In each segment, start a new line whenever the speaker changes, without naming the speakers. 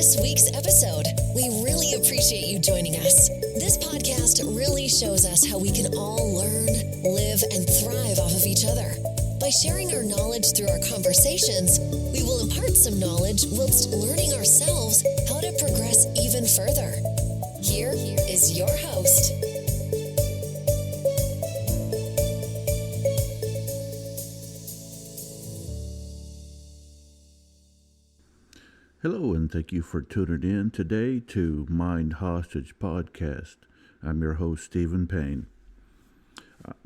this week's episode. We really appreciate you joining us. This podcast really shows us how we can all learn, live, and thrive off of each other. By sharing our knowledge through our conversations, we will impart some knowledge whilst learning ourselves how to progress even further. Here is your host.
Hello, and thank you for tuning in today to Mind Hostage Podcast. I'm your host, Stephen Payne.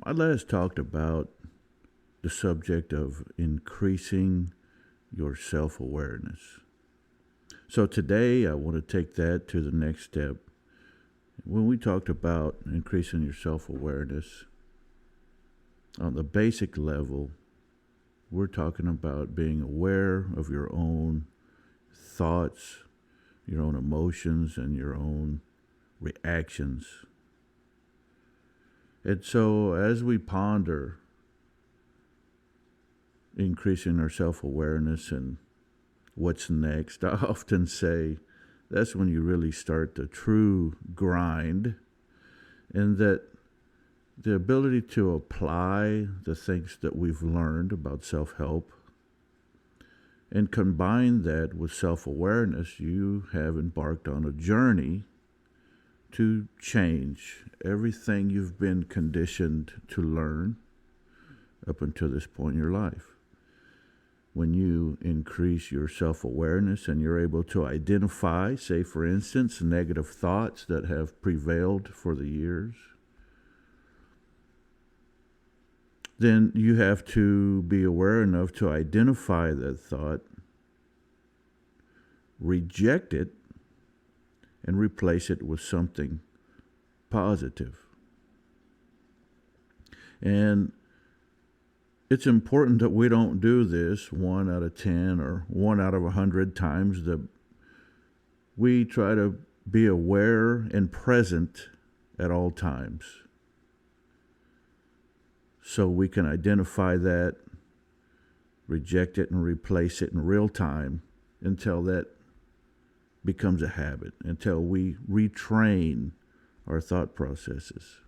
I last talked about the subject of increasing your self-awareness. So today I want to take that to the next step. When we talked about increasing your self-awareness, on the basic level, we're talking about being aware of your own thoughts, your own emotions, and your own reactions. And so as we ponder increasing our self-awareness and what's next, I often say that's when you really start the true grind, and that the ability to apply the things that we've learned about self-help and combine that with self-awareness, you have embarked on a journey to change everything you've been conditioned to learn up until this point in your life. When you increase your self-awareness and you're able to identify, say for instance, negative thoughts that have prevailed for the years, then you have to be aware enough to identify that thought, reject it, and replace it with something positive. And it's important that we don't do this 1 out of 10 or 1 out of 100 times, that we try to be aware and present at all times, so we can identify that, reject it, and replace it in real time until that becomes a habit, until we retrain our thought processes.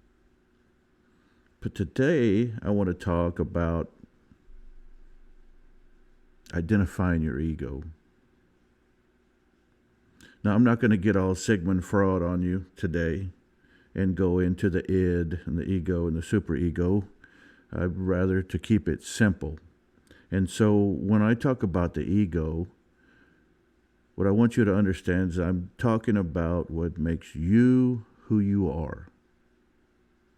But today, I want to talk about identifying your ego. Now, I'm not going to get all Sigmund Freud on you today and go into the id and the ego and the superego. I'd rather to keep it simple. And so when I talk about the ego, what I want you to understand is I'm talking about what makes you who you are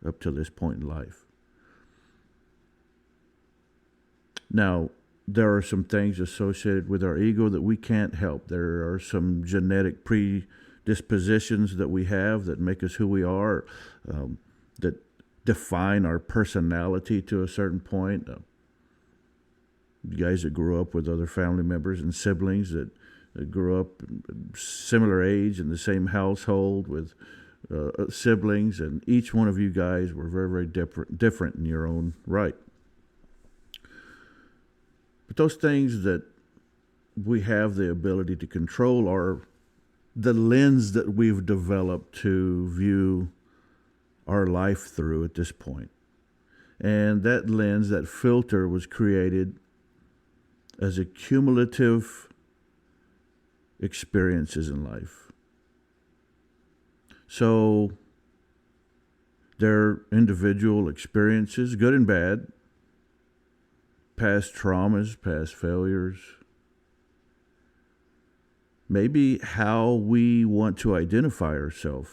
up to this point in life. Now, there are some things associated with our ego that we can't help. There are some genetic predispositions that we have that make us who we are, that define our personality to a certain point. You guys that grew up with other family members and siblings that grew up similar age in the same household with siblings, and each one of you guys were very, very different in your own right. But those things that we have the ability to control are the lens that we've developed to view our life through at this point. And that lens, that filter, was created as a cumulative experiences in life. So there are individual experiences, good and bad, past traumas, past failures, maybe how we want to identify ourselves.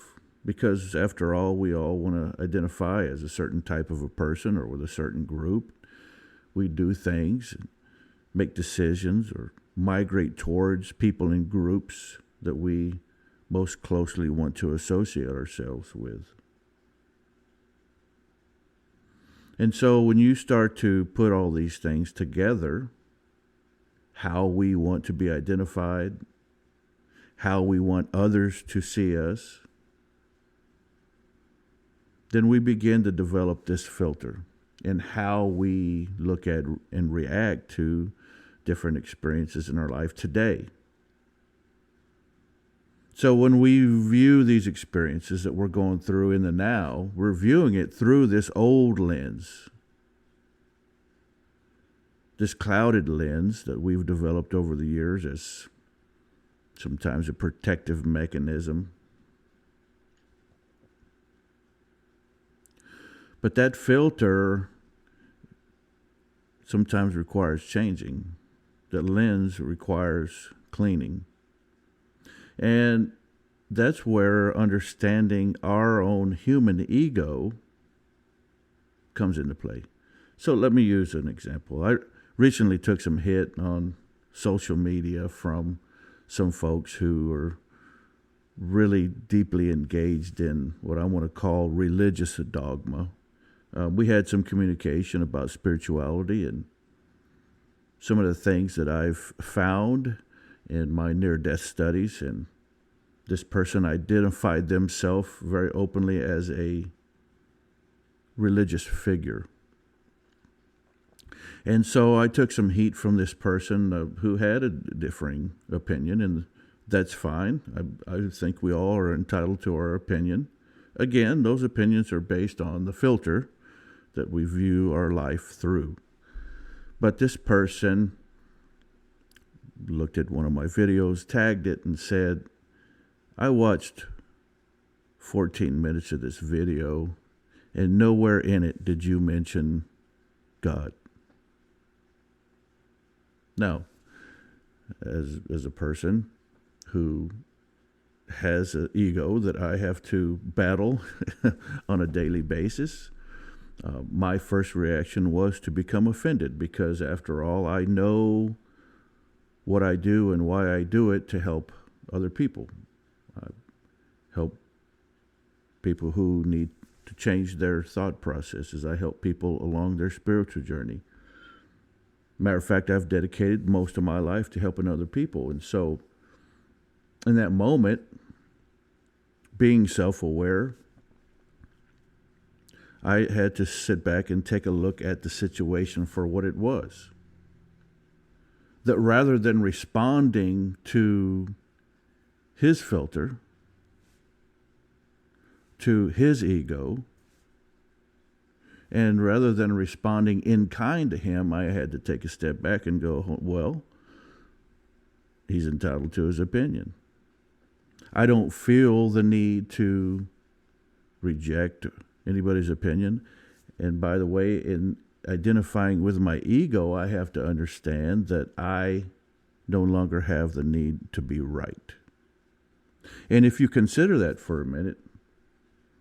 Because after all, we all want to identify as a certain type of a person or with a certain group. We do things, make decisions, or migrate towards people in groups that we most closely want to associate ourselves with. And so when you start to put all these things together, how we want to be identified, how we want others to see us, then we begin to develop this filter in how we look at and react to different experiences in our life today. So when we view these experiences that we're going through in the now, we're viewing it through this old lens, this clouded lens that we've developed over the years as sometimes a protective mechanism. But that filter sometimes requires changing. That lens requires cleaning. And that's where understanding our own human ego comes into play. So let me use an example. I recently took some hit on social media from some folks who are really deeply engaged in what I want to call religious dogma. We had some communication about spirituality and some of the things that I've found in my near-death studies. And this person identified themselves very openly as a religious figure. And so I took some heat from this person who had a differing opinion, and that's fine. I think we all are entitled to our opinion. Again, those opinions are based on the filter that we view our life through. But this person looked at one of my videos, tagged it, and said, I watched 14 minutes of this video, and nowhere in it did you mention God. Now, as a person who has an ego that I have to battle on a daily basis, my first reaction was to become offended, because after all, I know what I do and why I do it to help other people. I help people who need to change their thought processes. I help people along their spiritual journey. Matter of fact, I've dedicated most of my life to helping other people. And so in that moment, being self-aware, I had to sit back and take a look at the situation for what it was. That rather than responding to his filter, to his ego, and rather than responding in kind to him, I had to take a step back and go, well, he's entitled to his opinion. I don't feel the need to reject anybody's opinion. And by the way, in identifying with my ego, I have to understand that I no longer have the need to be right. And if you consider that for a minute,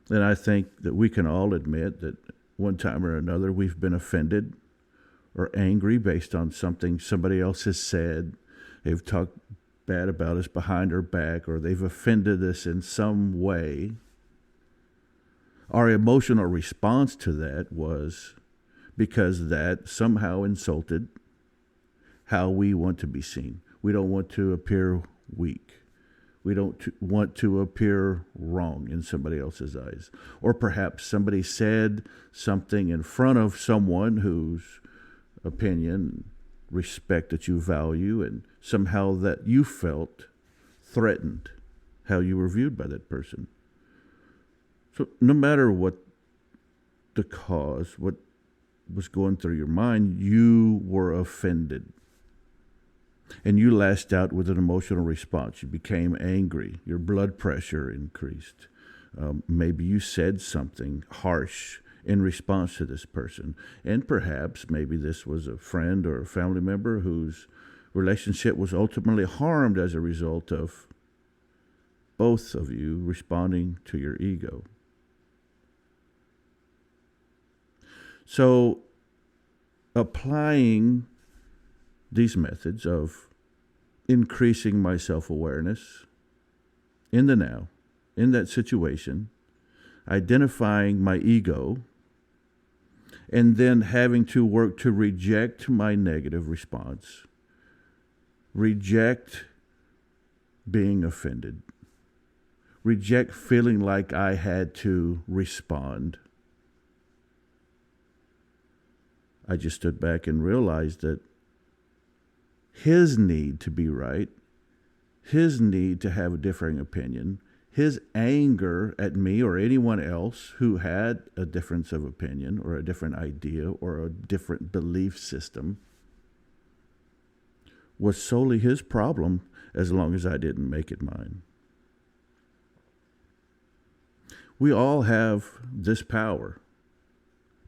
then I think that we can all admit that one time or another we've been offended or angry based on something somebody else has said. They've talked bad about us behind our back, or they've offended us in some way. Our emotional response to that was because that somehow insulted how we want to be seen. We don't want to appear weak. We don't want to appear wrong in somebody else's eyes. Or perhaps somebody said something in front of someone whose opinion, respect that you value, and somehow that you felt threatened how you were viewed by that person. So no matter what the cause, what was going through your mind, you were offended. And you lashed out with an emotional response. You became angry. Your blood pressure increased. Maybe you said something harsh in response to this person. And perhaps maybe this was a friend or a family member whose relationship was ultimately harmed as a result of both of you responding to your ego. So applying these methods of increasing my self-awareness in the now, in that situation, identifying my ego, and then having to work to reject my negative response, reject being offended, reject feeling like I had to respond. I just stood back and realized that his need to be right his need to have a differing opinion, his anger at me or anyone else who had a difference of opinion or a different idea or a different belief system, was solely his problem as long as I didn't make it mine. We all have this power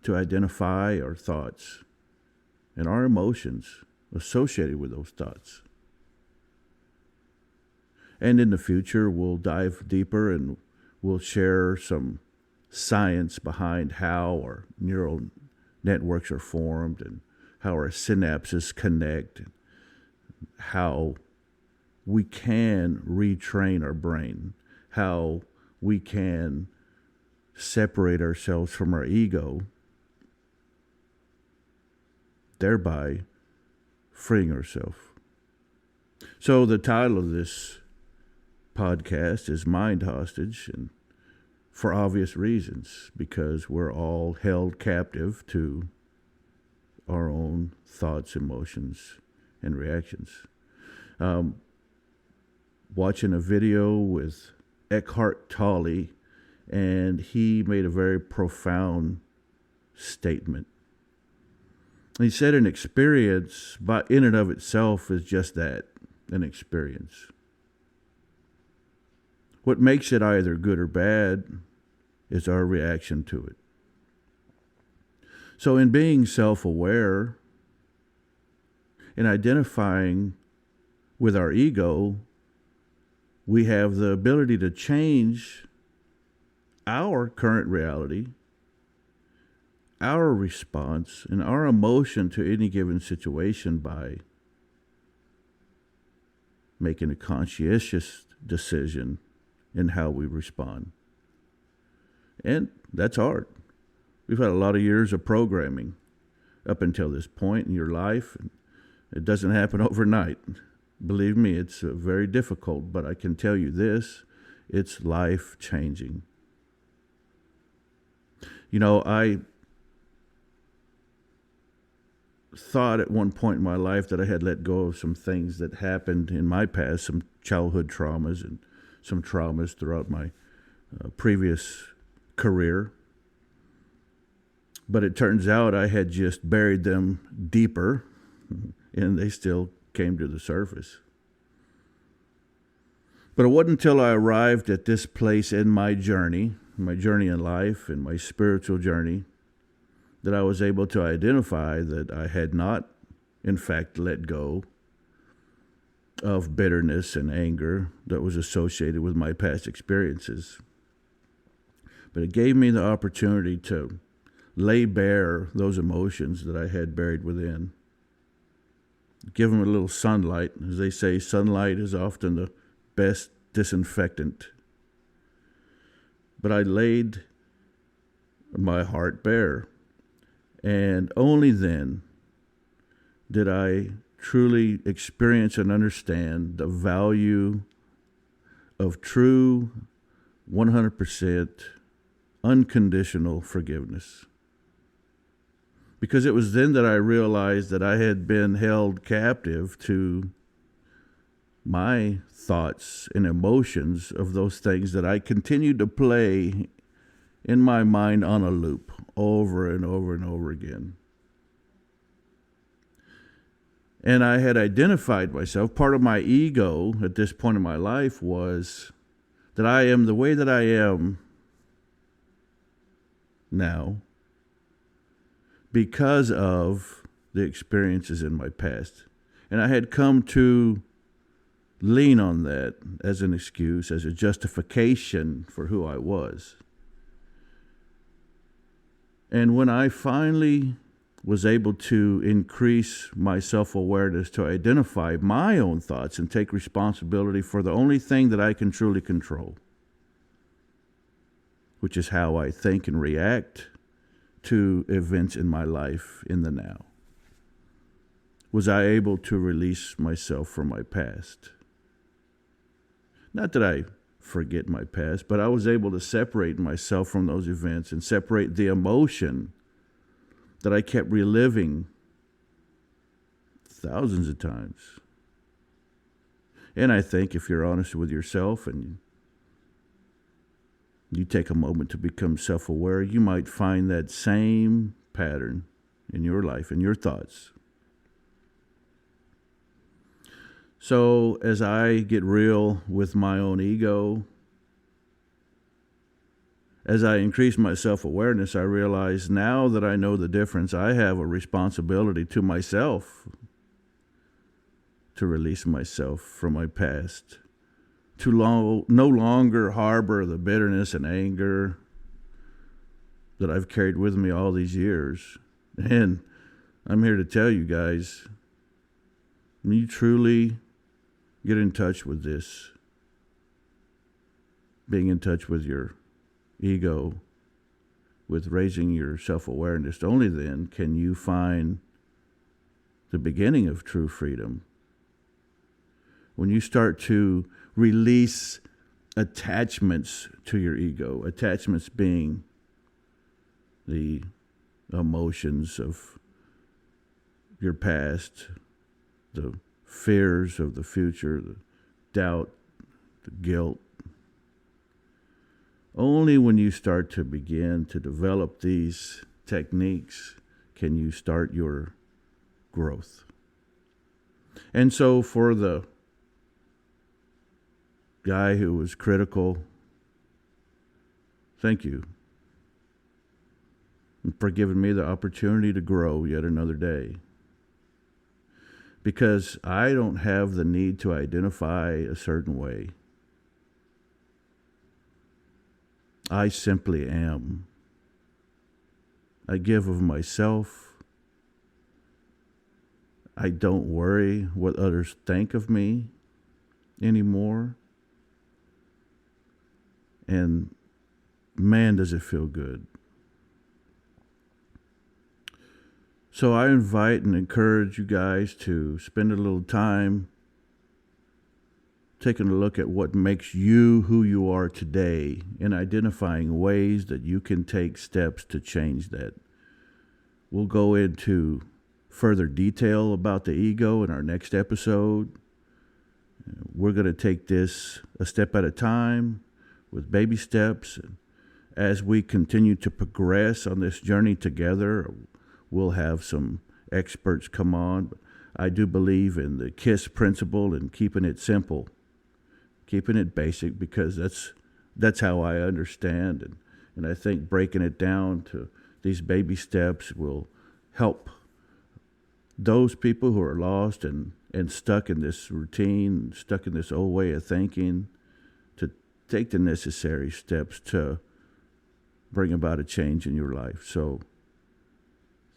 to identify our thoughts and our emotions associated with those thoughts. And in the future, we'll dive deeper and we'll share some science behind how our neural networks are formed and how our synapses connect, and how we can retrain our brain, how we can separate ourselves from our ego, thereby freeing ourselves. So the title of this podcast is Mind Hostage, and for obvious reasons, because we're all held captive to our own thoughts, emotions, and reactions. Watching a video with Eckhart Tolle, and he made a very profound statement. He said an experience, in and of itself, is just that, an experience. What makes it either good or bad is our reaction to it. So in being self-aware, in identifying with our ego, we have the ability to change our current reality, our response, and our emotion to any given situation by making a conscientious decision in how we respond. And that's hard. We've had a lot of years of programming up until this point in your life. It doesn't happen overnight. Believe me, it's very difficult, but I can tell you this, it's life-changing. You know, I thought at one point in my life that I had let go of some things that happened in my past, some childhood traumas and some traumas throughout my previous career. But it turns out I had just buried them deeper, and they still came to the surface. But it wasn't until I arrived at this place in my journey in life, and my spiritual journey, that I was able to identify that I had not, in fact, let go of bitterness and anger that was associated with my past experiences. But it gave me the opportunity to lay bare those emotions that I had buried within. Give them a little sunlight. As they say, sunlight is often the best disinfectant. But I laid my heart bare. And only then did I truly experience and understand the value of true 100% unconditional forgiveness. Because it was then that I realized that I had been held captive to my thoughts and emotions of those things that I continued to play in my mind on a loop over and over and over again. And I had identified myself. Part of my ego at this point in my life was that I am the way that I am now because of the experiences in my past. And I had come to lean on that as an excuse, as a justification for who I was. And when I finally was able to increase my self-awareness to identify my own thoughts and take responsibility for the only thing that I can truly control, which is how I think and react to events in my life in the now, was I able to release myself from my past. Not that I forget my past, but I was able to separate myself from those events and separate the emotion that I kept reliving thousands of times. And I think if you're honest with yourself and you take a moment to become self-aware, you might find that same pattern in your life, in your thoughts. So as I get real with my own ego, as I increase my self-awareness, I realize now that I know the difference, I have a responsibility to myself to release myself from my past, to no longer harbor the bitterness and anger that I've carried with me all these years. And I'm here to tell you guys, when you truly get in touch with this, being in touch with your ego, with raising your self-awareness, only then can you find the beginning of true freedom. When you start to release attachments to your ego, attachments being the emotions of your past, the fears of the future, the doubt, the guilt. Only when you start to begin to develop these techniques can you start your growth. And so for the guy who was critical, thank you for giving me the opportunity to grow yet another day. Because I don't have the need to identify a certain way. I simply am. I give of myself. I don't worry what others think of me anymore. And man, does it feel good. So I invite and encourage you guys to spend a little time taking a look at what makes you who you are today and identifying ways that you can take steps to change that. We'll go into further detail about the ego in our next episode. We're going to take this a step at a time with baby steps. As we continue to progress on this journey together, we'll have some experts come on. I do believe in the KISS principle and keeping it simple, keeping it basic, because that's how I understand. And I think breaking it down to these baby steps will help those people who are lost and stuck in this routine, stuck in this old way of thinking, to take the necessary steps to bring about a change in your life. So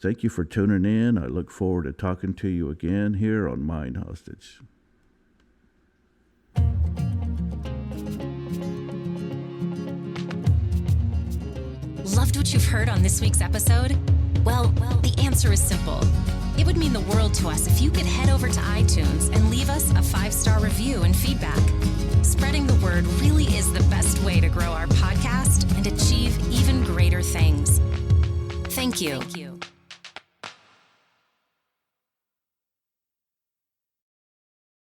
thank you for tuning in. I look forward to talking to you again here on Mind Hostage.
Loved what you've heard on this week's episode? Well, the answer is simple. It would mean the world to us if you could head over to iTunes and leave us a 5-star review and feedback. Spreading the word really is the best way to grow our podcast and achieve even greater things. Thank you.